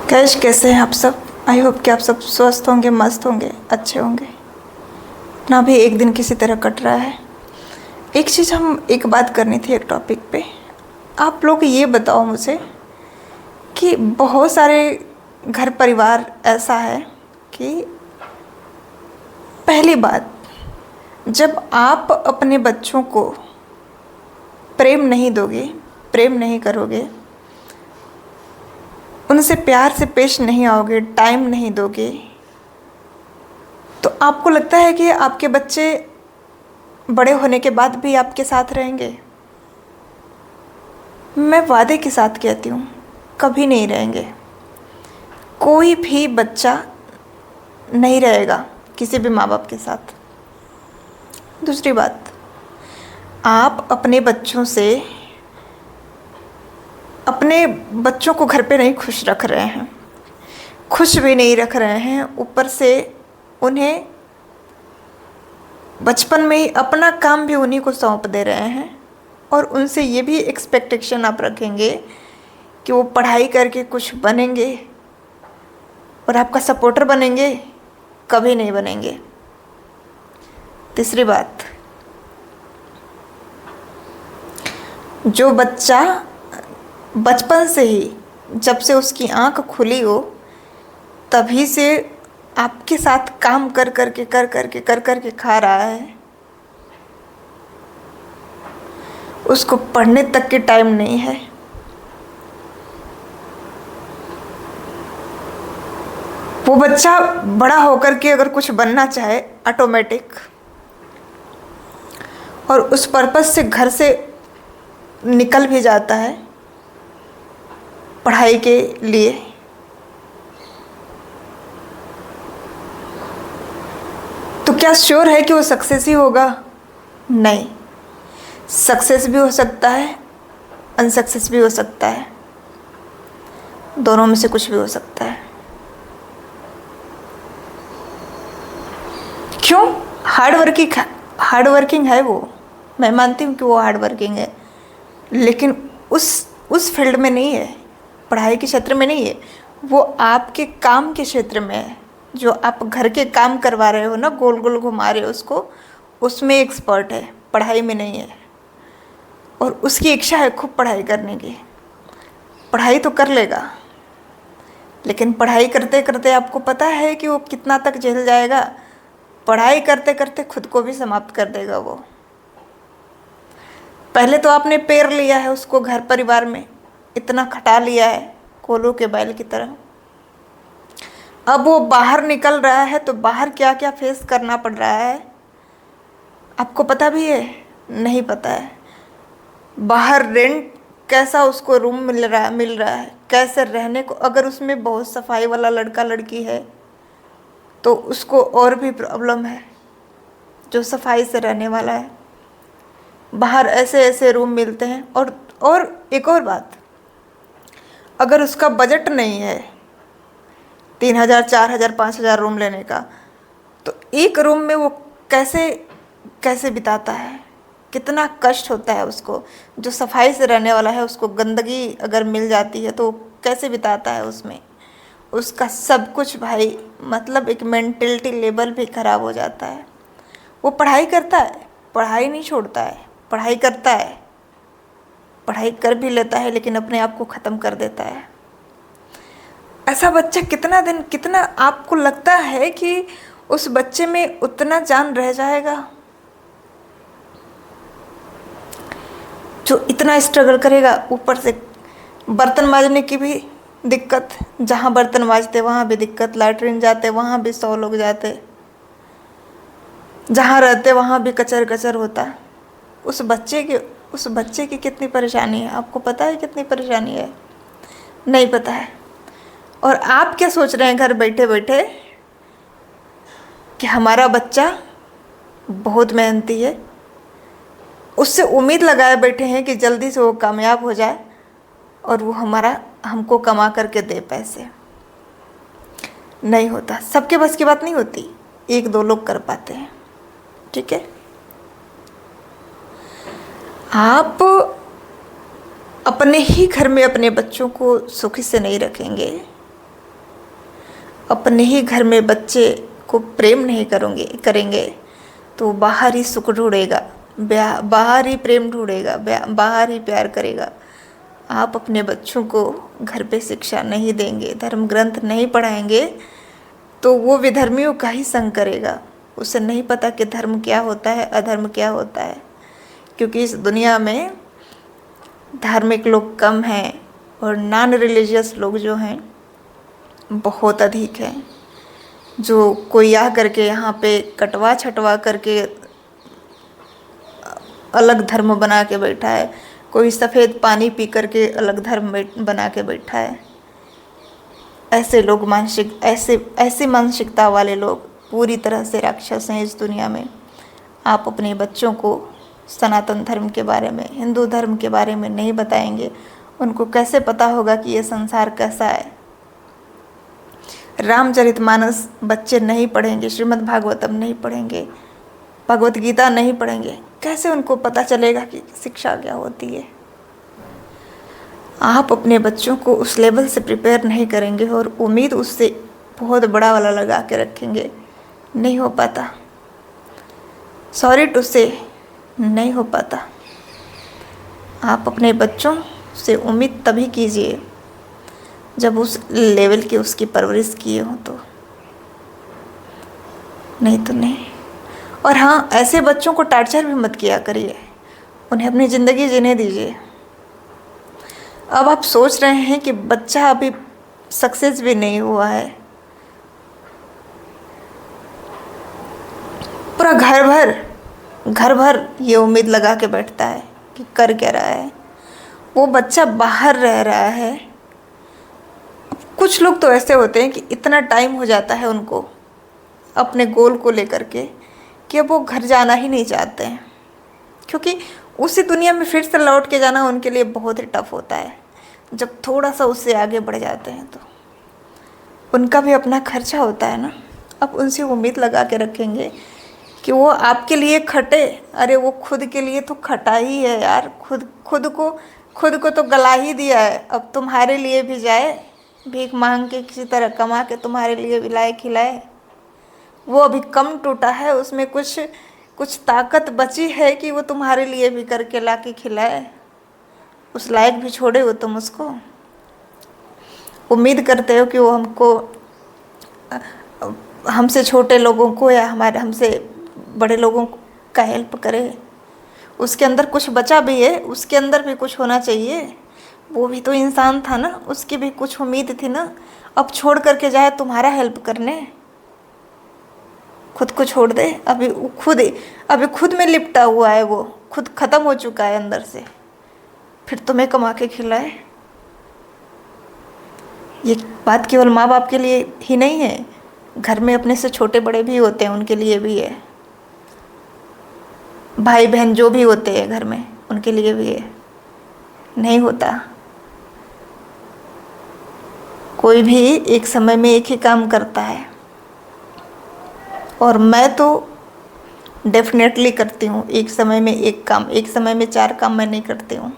Cash कैसे हैं आप सब। आई होप कि आप सब स्वस्थ होंगे, मस्त होंगे, अच्छे होंगे ना। भी एक दिन किसी तरह कट रहा है। एक बात करनी थी एक टॉपिक पे। आप लोग ये बताओ मुझे कि बहुत सारे घर परिवार ऐसा है कि पहली बात, जब आप अपने बच्चों को प्रेम नहीं दोगे, प्रेम नहीं करोगे, उनसे प्यार से पेश नहीं आओगे, टाइम नहीं दोगे, तो आपको लगता है कि आपके बच्चे बड़े होने के बाद भी आपके साथ रहेंगे? मैं वादे के साथ कहती हूँ, कभी नहीं रहेंगे। कोई भी बच्चा नहीं रहेगा किसी भी माँ बाप के साथ। दूसरी बात, आप अपने बच्चों को घर पे नहीं खुश रख रहे हैं, खुश भी नहीं रख रहे हैं, ऊपर से उन्हें बचपन में ही अपना काम भी उन्हीं को सौंप दे रहे हैं और उनसे ये भी एक्सपेक्टेशन आप रखेंगे कि वो पढ़ाई करके कुछ बनेंगे और आपका सपोर्टर बनेंगे। कभी नहीं बनेंगे। तीसरी बात, जो बच्चा बचपन से ही, जब से उसकी आंख खुली हो, तभी से आपके साथ काम कर करके खा रहा है, उसको पढ़ने तक के टाइम नहीं है। वो बच्चा बड़ा होकर के अगर कुछ बनना चाहे ऑटोमेटिक, और उस पर्पस से घर से निकल भी जाता है पढ़ाई के लिए, तो क्या श्योर है कि वो सक्सेस ही होगा? नहीं, सक्सेस भी हो सकता है, अनसक्सेस भी हो सकता है, दोनों में से कुछ भी हो सकता है। क्यों? हार्ड वर्किंग है वो, मैं मानती हूँ कि वो हार्ड वर्किंग है, लेकिन उस फील्ड में नहीं है, पढ़ाई के क्षेत्र में नहीं है, वो आपके काम के क्षेत्र में है। जो आप घर के काम करवा रहे हो ना, गोल गोल घुमा रहे हो उसको, उसमें एक्सपर्ट है, पढ़ाई में नहीं है। और उसकी इच्छा है खूब पढ़ाई करने की, पढ़ाई तो कर लेगा, लेकिन पढ़ाई करते करते आपको पता है कि वो कितना तक झेल जाएगा। पढ़ाई करते करते खुद को भी समाप्त कर देगा वो। पहले तो आपने पेर लिया है उसको, घर परिवार में इतना खटा लिया है कोलों के बैल की तरह। अब वो बाहर निकल रहा है तो बाहर क्या क्या फेस करना पड़ रहा है आपको पता भी है? नहीं पता है। बाहर रेंट कैसा उसको रूम मिल रहा है, कैसे रहने को, अगर उसमें बहुत सफाई वाला लड़का लड़की है तो उसको और भी प्रॉब्लम है, जो सफाई से रहने वाला है। बाहर ऐसे ऐसे रूम मिलते हैं। और एक और बात, अगर उसका बजट नहीं है 3,000, 4,000, 5,000 रूम लेने का, तो एक रूम में वो कैसे बिताता है, कितना कष्ट होता है उसको। जो सफाई से रहने वाला है, उसको गंदगी अगर मिल जाती है तो कैसे बिताता है उसमें। उसका सब कुछ भाई, मतलब एक मेंटलिटी लेवल भी ख़राब हो जाता है। वो पढ़ाई करता है, पढ़ाई नहीं छोड़ता है, पढ़ाई करता है, पढ़ाई कर भी लेता है, लेकिन अपने आप को ख़त्म कर देता है। ऐसा बच्चा कितना आपको लगता है कि उस बच्चे में उतना जान रह जाएगा जो इतना स्ट्रगल करेगा? ऊपर से बर्तन मांजने की भी दिक्कत, जहाँ बर्तन मांजते वहाँ भी दिक्कत, लैट्रिन जाते वहाँ भी 100 लोग जाते, जहाँ रहते वहाँ भी कचर कचर होता। उस बच्चे की कितनी परेशानी है, आपको पता है कितनी परेशानी है? नहीं पता है। और आप क्या सोच रहे हैं घर बैठे बैठे कि हमारा बच्चा बहुत मेहनती है, उससे उम्मीद लगाए बैठे हैं कि जल्दी से वो कामयाब हो जाए और वो हमको कमा करके दे पैसे। नहीं होता, सबके बस की बात नहीं होती, 1-2 लोग कर पाते हैं। ठीक है, आप अपने ही घर में अपने बच्चों को सुखी से नहीं रखेंगे अपने ही घर में बच्चे को प्रेम नहीं करेंगे तो बाहर ही सुख ढूंढेगा, बाहर ही प्रेम ढूंढेगा, बाहर ही प्यार करेगा। आप अपने बच्चों को घर पे शिक्षा नहीं देंगे, धर्म ग्रंथ नहीं पढ़ाएंगे तो वो विधर्मियों का ही संग करेगा। उसे नहीं पता कि धर्म क्या होता है, अधर्म क्या होता है, क्योंकि इस दुनिया में धार्मिक लोग कम हैं और नॉन रिलीजियस लोग जो हैं बहुत अधिक हैं। जो कोई आ करके यहाँ पे कटवा छटवा करके अलग धर्म बना के बैठा है, कोई सफ़ेद पानी पी करके अलग धर्म बना के बैठा है। ऐसे लोग ऐसी मानसिकता वाले लोग पूरी तरह से राक्षस हैं इस दुनिया में। आप अपने बच्चों को सनातन धर्म के बारे में, हिंदू धर्म के बारे में नहीं बताएंगे, उनको कैसे पता होगा कि ये संसार कैसा है। रामचरितमानस बच्चे नहीं पढ़ेंगे, श्रीमद् भागवतम नहीं पढ़ेंगे, भगवत गीता नहीं पढ़ेंगे, कैसे उनको पता चलेगा कि शिक्षा क्या होती है। आप अपने बच्चों को उस लेवल से प्रिपेयर नहीं करेंगे और उम्मीद उससे बहुत बड़ा वाला लगा के रखेंगे, नहीं हो पाता। सॉरी टू से नहीं हो पाता। आप अपने बच्चों से उम्मीद तभी कीजिए जब उस लेवल की उसकी परवरिश किए हो तो, नहीं तो नहीं। और हाँ, ऐसे बच्चों को टार्चर भी मत किया करिए, उन्हें अपनी ज़िंदगी जीने दीजिए। अब आप सोच रहे हैं कि बच्चा अभी सक्सेस भी नहीं हुआ है, पूरा घर भर ये उम्मीद लगा के बैठता है कि कर क्या रहा है। वो बच्चा बाहर रह रहा है। कुछ लोग तो ऐसे होते हैं कि इतना टाइम हो जाता है उनको अपने गोल को लेकर के कि अब वो घर जाना ही नहीं चाहते हैं, क्योंकि उसी दुनिया में फिर से लौट के जाना उनके लिए बहुत ही टफ होता है। जब थोड़ा सा उससे आगे बढ़ जाते हैं तो उनका भी अपना खर्चा होता है ना। अब उनसे उम्मीद लगा के रखेंगे कि वो आपके लिए खटे। अरे वो खुद के लिए तो खटा ही है यार, खुद को तो गला ही दिया है। अब तुम्हारे लिए भी जाए, भीख मांग के किसी तरह कमा के तुम्हारे लिए भी लाए खिलाए। वो अभी कम टूटा है, उसमें कुछ ताकत बची है कि वो तुम्हारे लिए भी करके ला के खिलाए। उस लायक भी छोड़े हो तुम उसको। उम्मीद करते हो कि वो हमसे छोटे लोगों को या हमसे बड़े लोगों का हेल्प करे। उसके अंदर कुछ बचा भी है, उसके अंदर भी कुछ होना चाहिए। वो भी तो इंसान था ना, उसकी भी कुछ उम्मीद थी ना। अब छोड़ करके जाए तुम्हारा हेल्प करने, खुद को छोड़ दे। अभी खुद में लिपटा हुआ है, वो खुद ख़त्म हो चुका है अंदर से, फिर तुम्हें कमा के खिलाए। ये बात केवल माँ बाप के लिए ही नहीं है, घर में अपने से छोटे बड़े भी होते हैं, उनके लिए भी है। भाई बहन जो भी होते हैं घर में, उनके लिए भी है। नहीं होता। कोई भी एक समय में एक ही काम करता है, और मैं तो डेफिनेटली करती हूँ एक समय में एक काम, एक समय में 4 काम मैं नहीं करती हूँ।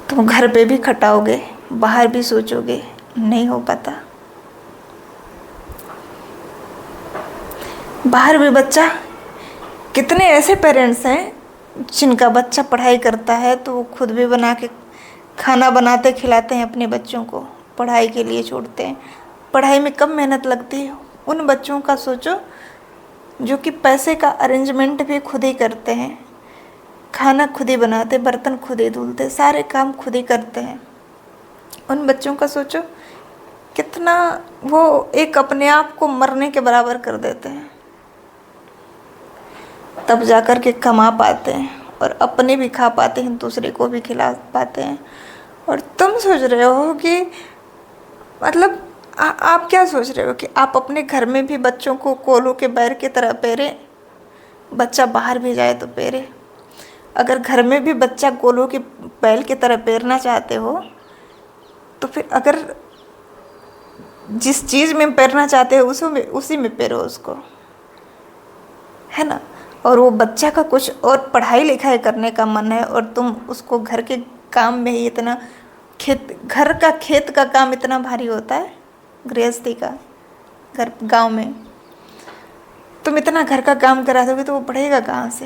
तुम घर पे भी खटाओगे, बाहर भी सोचोगे, नहीं हो पाता। बाहर भी बच्चा, कितने ऐसे पेरेंट्स हैं जिनका बच्चा पढ़ाई करता है तो वो खुद भी बना के खाना बनाते खिलाते हैं अपने बच्चों को, पढ़ाई के लिए छोड़ते हैं। पढ़ाई में कम मेहनत लगती है। उन बच्चों का सोचो जो कि पैसे का अरेंजमेंट भी खुद ही करते हैं, खाना खुद ही बनाते, बर्तन खुद ही धुलते, सारे काम खुद ही करते हैं। उन बच्चों का सोचो कितना वो एक अपने आप को मरने के बराबर कर देते हैं, तब जाकर के कमा पाते हैं और अपने भी खा पाते हैं, दूसरे को भी खिला पाते हैं। और तुम सोच रहे हो कि मतलब आप क्या सोच रहे हो कि आप अपने घर में भी बच्चों को कोलू के बैर की तरह पेरे, बच्चा बाहर भी जाए तो पेरे। अगर घर में भी बच्चा कोलू के बैल की तरह पेरना चाहते हो तो फिर अगर जिस चीज़ में पेरना चाहते हो उसी में पेरो उसको, है ना। और वो बच्चा का कुछ और पढ़ाई लिखाई करने का मन है और तुम उसको घर के काम में ही इतना, खेत का काम इतना भारी होता है, गृहस्थी का, घर गांव में। तुम इतना घर का काम करा दोगे तो वो पढ़ेगा कहाँ से?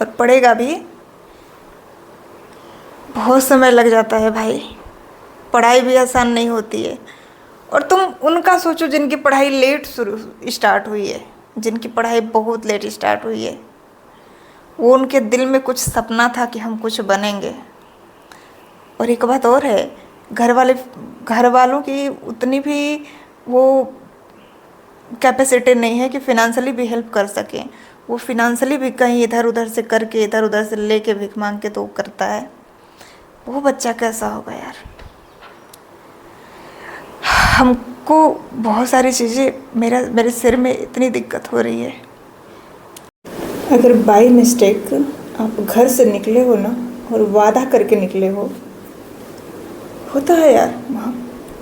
और पढ़ेगा भी, बहुत समय लग जाता है भाई। पढ़ाई भी आसान नहीं होती है। और तुम उनका सोचो जिनकी पढ़ाई लेट शुरू स्टार्ट हुई है, जिनकी पढ़ाई बहुत लेट स्टार्ट हुई है। वो उनके दिल में कुछ सपना था कि हम कुछ बनेंगे। और एक बात और है, घर वालों की उतनी भी वो कैपेसिटी नहीं है कि फिनेंशियली भी हेल्प कर सकें। वो फिनेंशियली भी कहीं इधर उधर से करके, इधर उधर से लेके भीख मांग के तो करता है। वो बच्चा कैसा होगा यार? हमको बहुत सारी चीज़ें, मेरे सिर में इतनी दिक्कत हो रही है। अगर बाई मिस्टेक आप घर से निकले हो ना, और वादा करके निकले हो, होता है यार।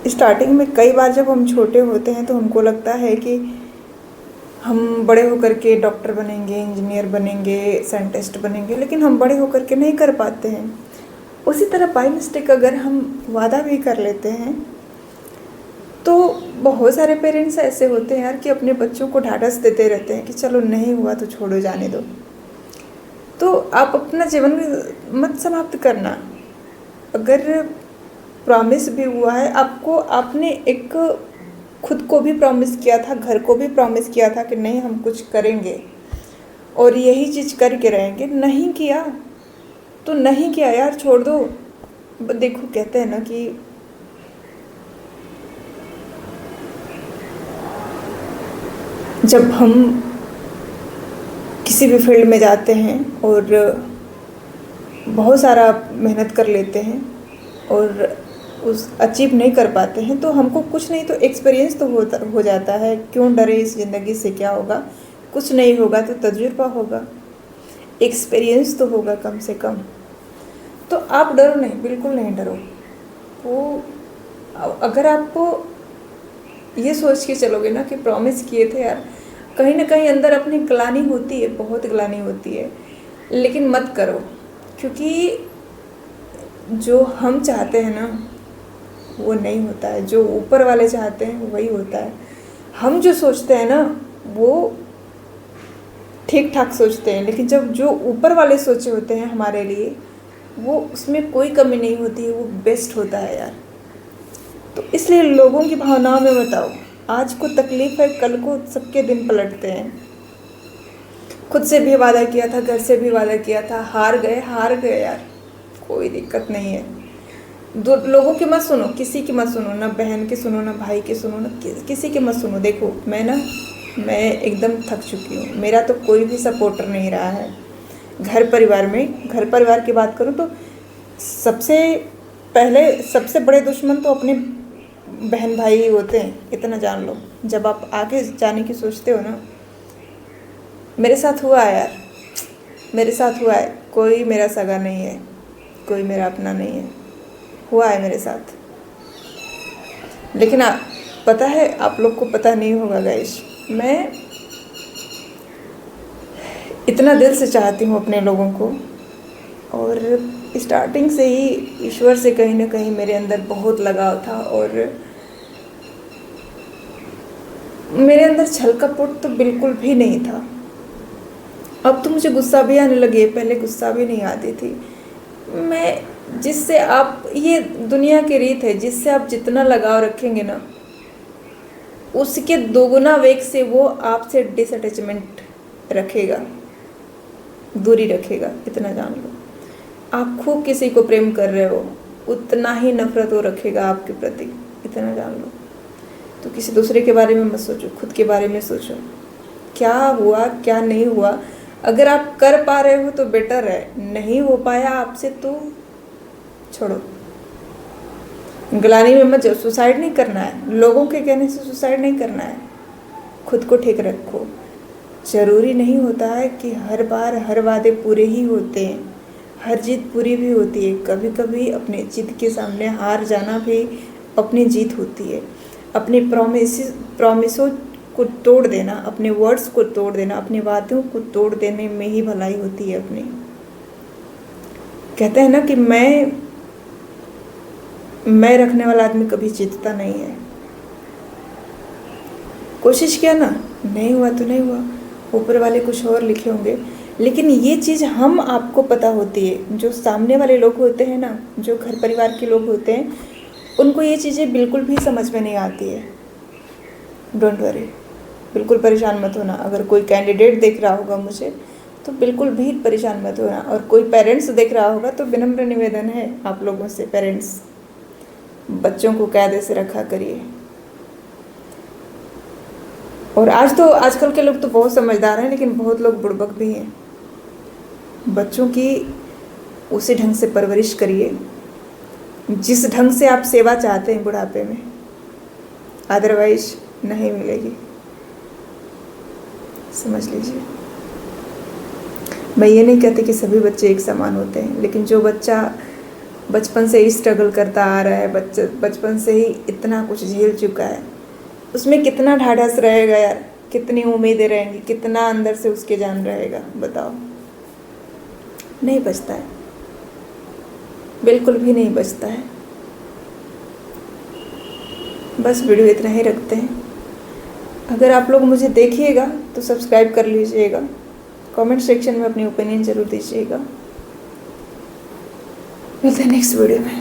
स्टार्टिंग में कई बार जब हम छोटे होते हैं तो हमको लगता है कि हम बड़े होकर के डॉक्टर बनेंगे, इंजीनियर बनेंगे, साइंटिस्ट बनेंगे, लेकिन हम बड़े होकर के नहीं कर पाते हैं। उसी तरह बाई मिस्टेक अगर हम वादा भी कर लेते हैं तो बहुत सारे पेरेंट्स ऐसे होते हैं यार कि अपने बच्चों को ढाढ़स देते रहते हैं कि चलो नहीं हुआ तो छोड़ो, जाने दो। तो आप अपना जीवन मत समाप्त करना। अगर प्रॉमिस भी हुआ है आपको, आपने एक खुद को भी प्रॉमिस किया था, घर को भी प्रॉमिस किया था कि नहीं हम कुछ करेंगे और यही चीज़ करके रहेंगे, नहीं किया तो नहीं किया यार, छोड़ दो। देखो कहते हैं ना कि जब हम किसी भी फील्ड में जाते हैं और बहुत सारा मेहनत कर लेते हैं और उस अचीव नहीं कर पाते हैं तो हमको कुछ नहीं तो एक्सपीरियंस तो हो जाता है। क्यों डरे इस ज़िंदगी से, क्या होगा? कुछ नहीं होगा तो तजुर्बा होगा, एक्सपीरियंस तो होगा कम से कम। तो आप डरो नहीं, बिल्कुल नहीं डरो। वो अगर आप ये सोच के चलोगे ना कि प्रॉमिस किए थे यार, कहीं ना कहीं अंदर अपनी ग्लानि होती है, बहुत ग्लानि होती है, लेकिन मत करो। क्योंकि जो हम चाहते हैं ना वो नहीं होता है, जो ऊपर वाले चाहते हैं वही होता है। हम जो सोचते हैं ना वो ठीक ठाक सोचते हैं, लेकिन जब जो ऊपर वाले सोचे होते हैं हमारे लिए, वो उसमें कोई कमी नहीं होती है, वो बेस्ट होता है यार। तो इसलिए लोगों की भावनाओं में बताओ, आज को तकलीफ़ है, कल को सबके दिन पलटते हैं। खुद से भी वादा किया था, घर से भी वादा किया था, हार गए यार, कोई दिक्कत नहीं है। दो लोगों की मत सुनो, किसी की मत सुनो, ना बहन की सुनो, ना भाई की सुनो, ना किसी की मत सुनो। देखो मैं एकदम थक चुकी हूँ, मेरा तो कोई भी सपोर्टर नहीं रहा है। घर परिवार की बात करूँ तो सबसे बड़े दुश्मन तो अपने बहन भाई ही होते हैं, इतना जान लो। जब आप आगे जाने की सोचते हो ना, मेरे साथ हुआ है यार, मेरे साथ हुआ है। कोई मेरा सगा नहीं है, कोई मेरा अपना नहीं है, हुआ है मेरे साथ। लेकिन पता है, आप लोग को पता नहीं होगा गाइस, मैं इतना दिल से चाहती हूँ अपने लोगों को। और स्टार्टिंग से ही ईश्वर से कहीं ना कहीं मेरे अंदर बहुत लगाव था, और मेरे अंदर छल कपट तो बिल्कुल भी नहीं था। अब तो मुझे गुस्सा भी आने लगे, पहले गुस्सा भी नहीं आती थी। जिससे आप, ये दुनिया की रीत है, जिससे आप जितना लगाव रखेंगे ना, उसके दोगुना वेग से वो आपसे डिसअटैचमेंट रखेगा, दूरी रखेगा, इतना जान लो। आप खूब किसी को प्रेम कर रहे हो, उतना ही नफरत वो रखेगा आपके प्रति, इतना जान लो। तो किसी दूसरे के बारे में मत सोचो, खुद के बारे में सोचो, क्या हुआ क्या नहीं हुआ। अगर आप कर पा रहे हो तो बेटर है, नहीं हो पाया आपसे तो छोड़ो। ग्लानि में मत जाओ। सुसाइड नहीं करना है, लोगों के कहने से सुसाइड नहीं करना है, खुद को ठीक रखो। ज़रूरी नहीं होता है कि हर बार हर वादे पूरे ही होते हैं, हर जीत पूरी भी होती है। कभी कभी अपने जिद के सामने हार जाना भी अपनी जीत होती है। अपनी प्रॉमिसों को तोड़ देना, अपने वर्ड्स को तोड़ देना, अपने वादों को तोड़ देने में ही भलाई होती है अपनी। कहते हैं ना कि मैं रखने वाला आदमी कभी जीतता नहीं है। कोशिश किया ना, नहीं हुआ तो नहीं हुआ, ऊपर वाले कुछ और लिखे होंगे। लेकिन ये चीज़ हम आपको पता होती है, जो सामने वाले लोग होते हैं ना, जो घर परिवार के लोग होते हैं, उनको ये चीज़ें बिल्कुल भी समझ में नहीं आती है। डोंट वरी, बिल्कुल परेशान मत होना। अगर कोई कैंडिडेट देख रहा होगा मुझे तो बिल्कुल भी परेशान मत होना, और कोई पेरेंट्स देख रहा होगा तो विनम्र निवेदन है आप लोगों से, पेरेंट्स बच्चों को कायदे से रखा करिए। और आजकल के लोग तो बहुत समझदार हैं, लेकिन बहुत लोग बुड़बक भी हैं। बच्चों की उसी ढंग से परवरिश करिए जिस ढंग से आप सेवा चाहते हैं बुढ़ापे में, अदरवाइज नहीं मिलेगी, समझ लीजिए। मैं ये नहीं कहती कि सभी बच्चे एक समान होते हैं, लेकिन जो बच्चा बचपन से ही स्ट्रगल करता आ रहा है, बचपन से ही इतना कुछ झेल चुका है, उसमें कितना ढाढ़स रहेगा यार, कितनी उम्मीदें रहेंगी, कितना अंदर से उसके जान रहेगा, बताओ। नहीं बचता है, बिल्कुल भी नहीं बचता है। बस वीडियो इतना ही रखते हैं। अगर आप लोग मुझे देखिएगा तो सब्सक्राइब कर लीजिएगा, कमेंट सेक्शन में अपनी ओपिनियन ज़रूर दीजिएगा। मिलते हैं नेक्स्ट वीडियो में।